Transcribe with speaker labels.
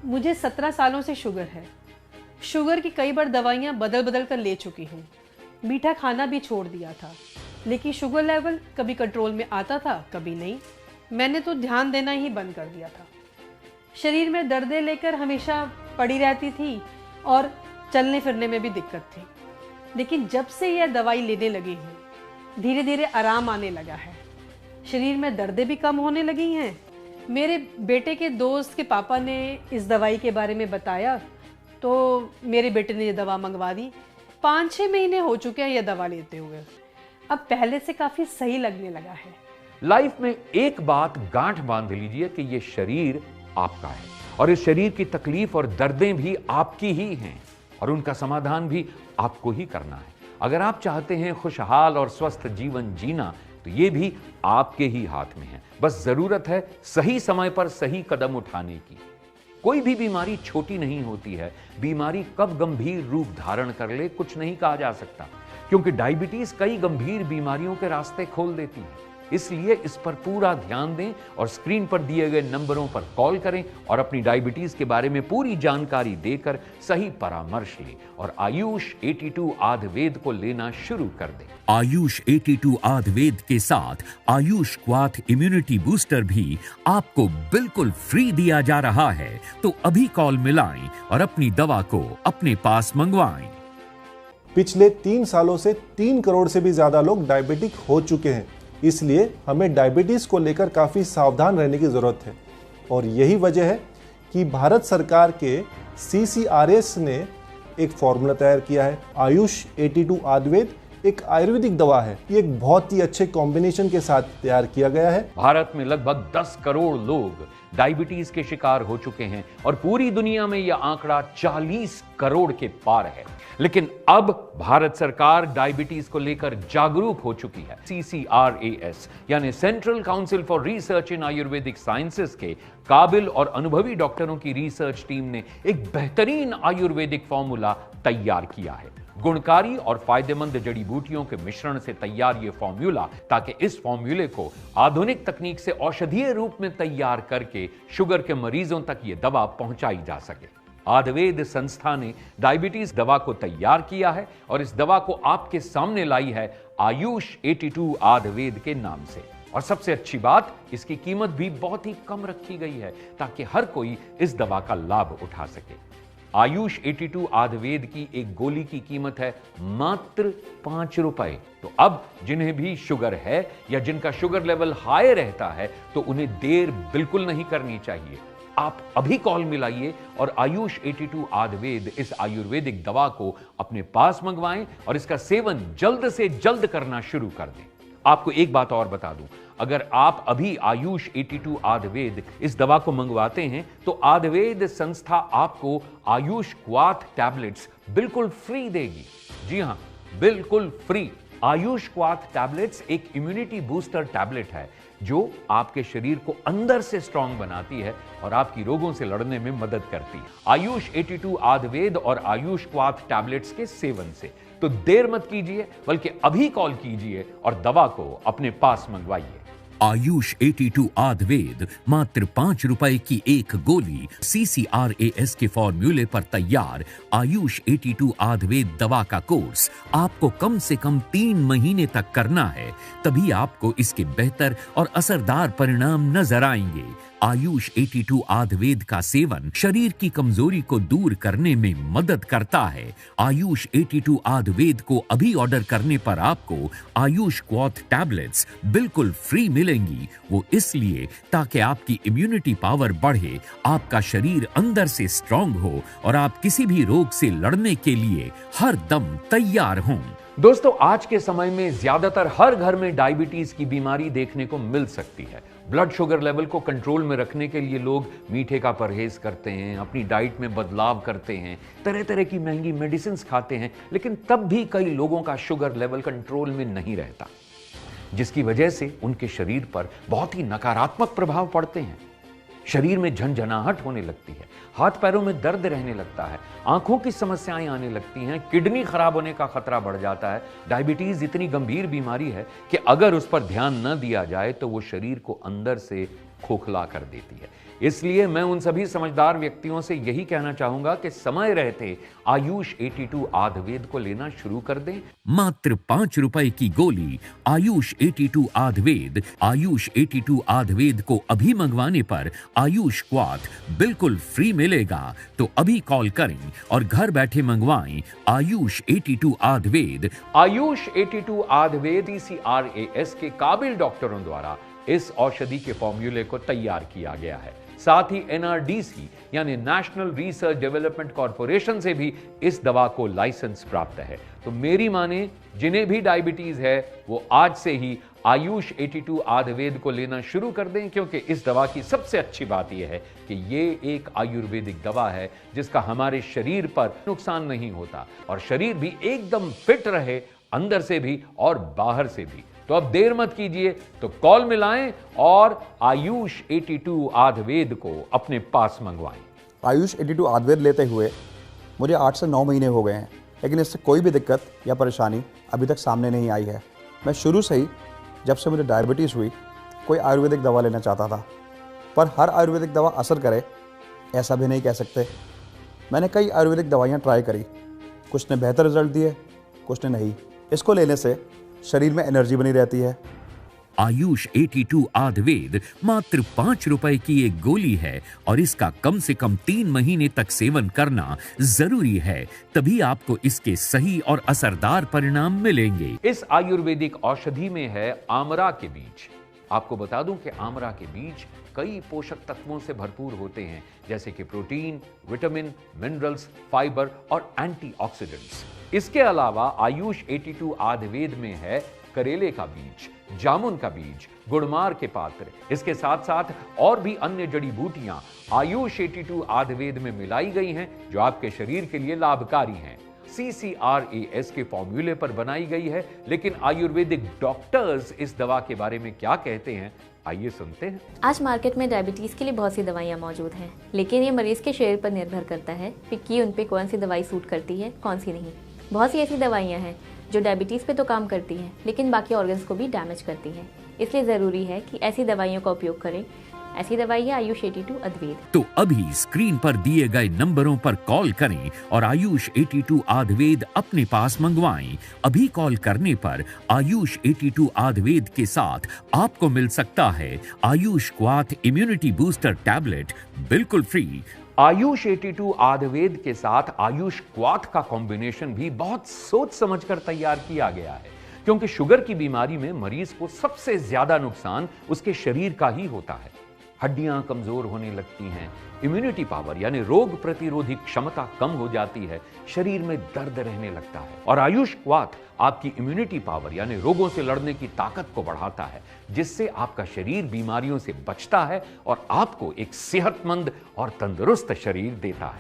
Speaker 1: मुझे 17 सालों से शुगर है। शुगर की कई बार दवाइयाँ बदल बदल कर ले चुकी हूँ। मीठा खाना भी छोड़ दिया था, लेकिन शुगर लेवल कभी कंट्रोल में आता था, कभी नहीं। मैंने तो ध्यान देना ही बंद कर दिया था। शरीर में दर्दें लेकर हमेशा पड़ी रहती थी और चलने फिरने में भी दिक्कत थी। लेकिन जब से यह दवाई लेने लगी हूँ, धीरे धीरे आराम आने लगा है। शरीर में दर्दें भी कम होने लगी हैं। मेरे बेटे के दोस्त के पापा ने इस दवाई के बारे में बताया, तो मेरे बेटे ने ये दवा मंगवा दी। 5-6 महीने हो चुके हैं यह दवा लेते हुए। अब पहले से काफ़ी सही लगने लगा है।
Speaker 2: लाइफ में एक बात गांठ बांध लीजिए कि ये शरीर आपका है और इस शरीर की तकलीफ और दर्दें भी आपकी ही हैं और उनका समाधान भी आपको ही करना है। अगर आप चाहते हैं खुशहाल और स्वस्थ जीवन जीना, तो ये भी आपके ही हाथ में है। बस जरूरत है सही समय पर सही कदम उठाने की। कोई भी बीमारी छोटी नहीं होती है। बीमारी कब गंभीर रूप धारण कर ले कुछ नहीं कहा जा सकता, क्योंकि डायबिटीज कई गंभीर बीमारियों के रास्ते खोल देती है। इसलिए इस पर पूरा ध्यान दें और स्क्रीन पर दिए गए नंबरों पर कॉल करें और अपनी डायबिटीज के बारे में पूरी जानकारी देकर सही परामर्श लें और आयुष 82 आयुर्वेद को लेना शुरू कर दें।
Speaker 3: आयुष 82 आयुर्वेद के साथ आयुष क्वाथ इम्यूनिटी बूस्टर भी आपको बिल्कुल फ्री दिया जा रहा है। तो अभी कॉल मिलाएं और अपनी दवा को अपने पास मंगवाएं।
Speaker 4: पिछले 3 सालों से 3 करोड़ से भी ज्यादा लोग डायबिटिक हो चुके हैं। इसलिए हमें डायबिटीज को लेकर काफी सावधान रहने की जरूरत है और यही वजह है कि भारत सरकार के CCRS ने एक फॉर्मूला तैयार किया है। आयुष 82 आयुर्वेद एक आयुर्वेदिक दवा है। ये एक बहुत ही अच्छे कॉम्बिनेशन के साथ तैयार किया गया है।
Speaker 2: भारत में लगभग 10 करोड़ लोग डायबिटीज के शिकार हो चुके हैं और पूरी दुनिया में यह आंकड़ा 40 करोड़ के पार है। लेकिन अब भारत सरकार डायबिटीज को लेकर जागरूक हो चुकी है। CCRAS यानी central council for research in Ayurvedic sciences के काबिल और अनुभवी डॉक्टरों की रिसर्च टीम ने एक बेहतरीन आयुर्वेदिक फॉर्मूला तैयार किया है। गुणकारी और फायदेमंद जड़ी बूटियों के मिश्रण से तैयार यह फॉर्मूला, ताकि इस फॉर्मूले को आधुनिक तकनीक से औषधीय रूप में तैयार करके शुगर के मरीजों तक यह दवा पहुंचाई जा सके। आयुर्वेद संस्था ने डायबिटीज दवा को तैयार किया है और इस दवा को आपके सामने लाई है आयुष 82 आयुर्वेद के नाम से। और सबसे अच्छी बात, इसकी कीमत भी बहुत ही कम रखी गई है ताकि हर कोई इस दवा का लाभ उठा सके। आयुष 82 आयुर्वेद की एक गोली की कीमत है मात्र 5 रुपए। तो अब जिन्हें भी शुगर है या जिनका शुगर लेवल हाई रहता है, तो उन्हें देर बिल्कुल नहीं करनी चाहिए। आप अभी कॉल मिलाइए और आयुष 82 आयुर्वेद इस आयुर्वेदिक दवा को अपने पास मंगवाएं और इसका सेवन जल्द से जल्द करना शुरू कर दें। आपको एक बात और बता दूं, अगर आप अभी आयुष 82 आयुर्वेद इस दवा को मंगवाते हैं, तो आयुर्वेद संस्था आपको आयुष क्वाथ टैबलेट्स बिल्कुल फ्री देगी। जी हां, बिल्कुल फ्री। आयुष क्वाथ टैबलेट्स एक इम्यूनिटी बूस्टर टैबलेट है जो आपके शरीर को अंदर से स्ट्रांग बनाती है और आपकी रोगों से लड़ने में मदद करती है। आयुष 82 आयुर्वेद और आयुष क्वाथ टैबलेट्स के सेवन से तो देर मत कीजिए, बल्कि अभी कॉल कीजिए और दवा को अपने पास मंगवाइए।
Speaker 3: आयुष 82 आयुर्वेद मात्र 5 रुपए की एक गोली। CCRAS के फॉर्मूले पर तैयार आयुष 82 आयुर्वेद दवा का कोर्स आपको कम से कम 3 महीने तक करना है, तभी आपको इसके बेहतर और असरदार परिणाम नजर आएंगे। आयुष 82 आयुर्वेद का सेवन शरीर की कमजोरी को दूर करने में मदद करता है। आयुष 82 आयुर्वेद को अभी ऑर्डर करने पर आपको आयुष क्वाथ टैबलेट्स बिल्कुल फ्री मिलेंगी। वो इसलिए ताकि आपकी इम्यूनिटी पावर बढ़े, आपका शरीर अंदर से स्ट्रांग हो और आप किसी भी रोग से लड़ने के लिए हर दम तैयार हों।
Speaker 2: दोस्तों, आज के समय में ज्यादातर हर घर में डायबिटीज की बीमारी देखने को मिल सकती है। ब्लड शुगर लेवल को कंट्रोल में रखने के लिए लोग मीठे का परहेज करते हैं, अपनी डाइट में बदलाव करते हैं, तरह तरह की महंगी मेडिसिन खाते हैं, लेकिन तब भी कई लोगों का शुगर लेवल कंट्रोल में नहीं रहता, जिसकी वजह से उनके शरीर पर बहुत ही नकारात्मक प्रभाव पड़ते हैं। शरीर में झंझनाहट होने लगती है, हाथ पैरों में दर्द रहने लगता है, आंखों की समस्याएं आने लगती हैं, किडनी खराब होने का खतरा बढ़ जाता है। डायबिटीज इतनी गंभीर बीमारी है कि अगर उस पर ध्यान न दिया जाए तो वो शरीर को अंदर से खोखला कर देती है। इसलिए मैं उन सभी समझदार व्यक्तियों से यही कहना चाहूंगा कि समय रहते आयुष 82 आयुर्वेद को लेना शुरू कर दें।
Speaker 3: मात्र 5 रुपए की गोली आयुष 82 आयुर्वेद। आयुष 82 आयुर्वेद को अभी मंगवाने पर आयुष क्वाथ बिल्कुल फ्री मिलेगा। तो अभी कॉल करें और घर बैठे मंगवाएं आयुष 82 आयुर्वेद।
Speaker 2: आयुष 82 आयुर्वेद CCRAS के काबिल डॉक्टरों द्वारा इस औषधि के फॉर्मूले को तैयार किया गया है। साथ ही NRDC यानी नेशनल रिसर्च डेवलपमेंट कॉरपोरेशन से भी इस दवा को लाइसेंस प्राप्त है। तो मेरी माने जिन्हें भी डायबिटीज है वो आज से ही आयुष 82 आयुर्वेद को लेना शुरू कर दें, क्योंकि इस दवा की सबसे अच्छी बात यह है कि ये एक आयुर्वेदिक दवा है जिसका हमारे शरीर पर नुकसान नहीं होता और शरीर भी एकदम फिट रहे, अंदर से भी और बाहर से भी। तो अब देर मत कीजिए, तो कॉल मिलाएं और आयुष 82 आयुर्वेद को अपने पास मंगवाएं।
Speaker 5: आयुष 82 आयुर्वेद लेते हुए मुझे 8 से 9 महीने हो गए हैं, लेकिन इससे कोई भी दिक्कत या परेशानी अभी तक सामने नहीं आई है। मैं शुरू से ही, जब से मुझे डायबिटीज़ हुई, कोई आयुर्वेदिक दवा लेना चाहता था, पर हर आयुर्वेदिक दवा असर करे ऐसा भी नहीं कह सकते। मैंने कई आयुर्वेदिक दवाइयाँ ट्राई करी, कुछ ने बेहतर रिजल्ट दिए, कुछ ने नहीं। इसको लेने से शरीर में एनर्जी बनी रहती है।
Speaker 3: आयुष 82 आयुर्वेद मात्र 5 रुपए की एक गोली है और इसका कम से कम 3 महीने तक सेवन करना जरूरी है, तभी आपको इसके सही और असरदार परिणाम मिलेंगे।
Speaker 2: इस आयुर्वेदिक औषधि में है आमरा के बीज। आपको बता दूं कि आमरा के बीज कई पोषक तत्वों से भरपूर होते हैं, जैसे कि प्रोटीन, विटामिन, मिनरल्स, फाइबर और एंटीऑक्सीडेंट्स। इसके अलावा आयुष 82 आयुर्वेद में है करेले का बीज, जामुन का बीज, गुड़मार के पात्र। इसके साथ साथ और भी अन्य जड़ी बूटियां आयुष 82 आयुर्वेद में मिलाई गई हैं जो आपके शरीर के लिए लाभकारी हैं। CCRAS के फॉर्मूले पर बनाई गई है, लेकिन आयुर्वेदिक डॉक्टर्स इस दवा के बारे में क्या कहते हैं, आइए सुनते हैं।
Speaker 6: आज मार्केट में डायबिटीज़ के लिए बहुत सी दवाइयाँ मौजूद हैं, लेकिन ये मरीज के शरीर पर निर्भर करता है कि उन पे कौन सी दवाई सूट करती है, कौन सी नहीं। बहुत सी ऐसी दवाइयाँ हैं जो डायबिटीज़ पे तो काम करती हैं, लेकिन बाकी ऑर्गन्स को भी डैमेज करती हैं। इसलिए ज़रूरी है कि ऐसी दवाइयों का उपयोग करें। ऐसी दवाई है आयुष 82 आयुर्वेद।
Speaker 3: तो अभी स्क्रीन पर दिए गए नंबरों पर कॉल करें और आयुष 82 आयुर्वेद अपने पास मंगवाएं। अभी कॉल करने पर आयुष 82 आयुर्वेद के साथ आपको मिल सकता है आयुष क्वाथ इम्यूनिटी बूस्टर टैबलेट बिल्कुल फ्री।
Speaker 2: आयुष 82 आयुर्वेद के साथ आयुष क्वाथ का कॉम्बिनेशन भी बहुत सोच समझकर तैयार किया गया है, क्योंकि शुगर की बीमारी में मरीज को सबसे ज्यादा नुकसान उसके शरीर का ही होता है। हड्डियां कमजोर होने लगती हैं, इम्यूनिटी पावर यानी रोग प्रतिरोधी क्षमता कम हो जाती है, शरीर में दर्द रहने लगता है। और आयुष क्वाथ आपकी इम्यूनिटी पावर यानी रोगों से लड़ने की ताकत को बढ़ाता है, जिससे आपका शरीर बीमारियों से बचता है और आपको एक सेहतमंद और तंदुरुस्त शरीर देता है।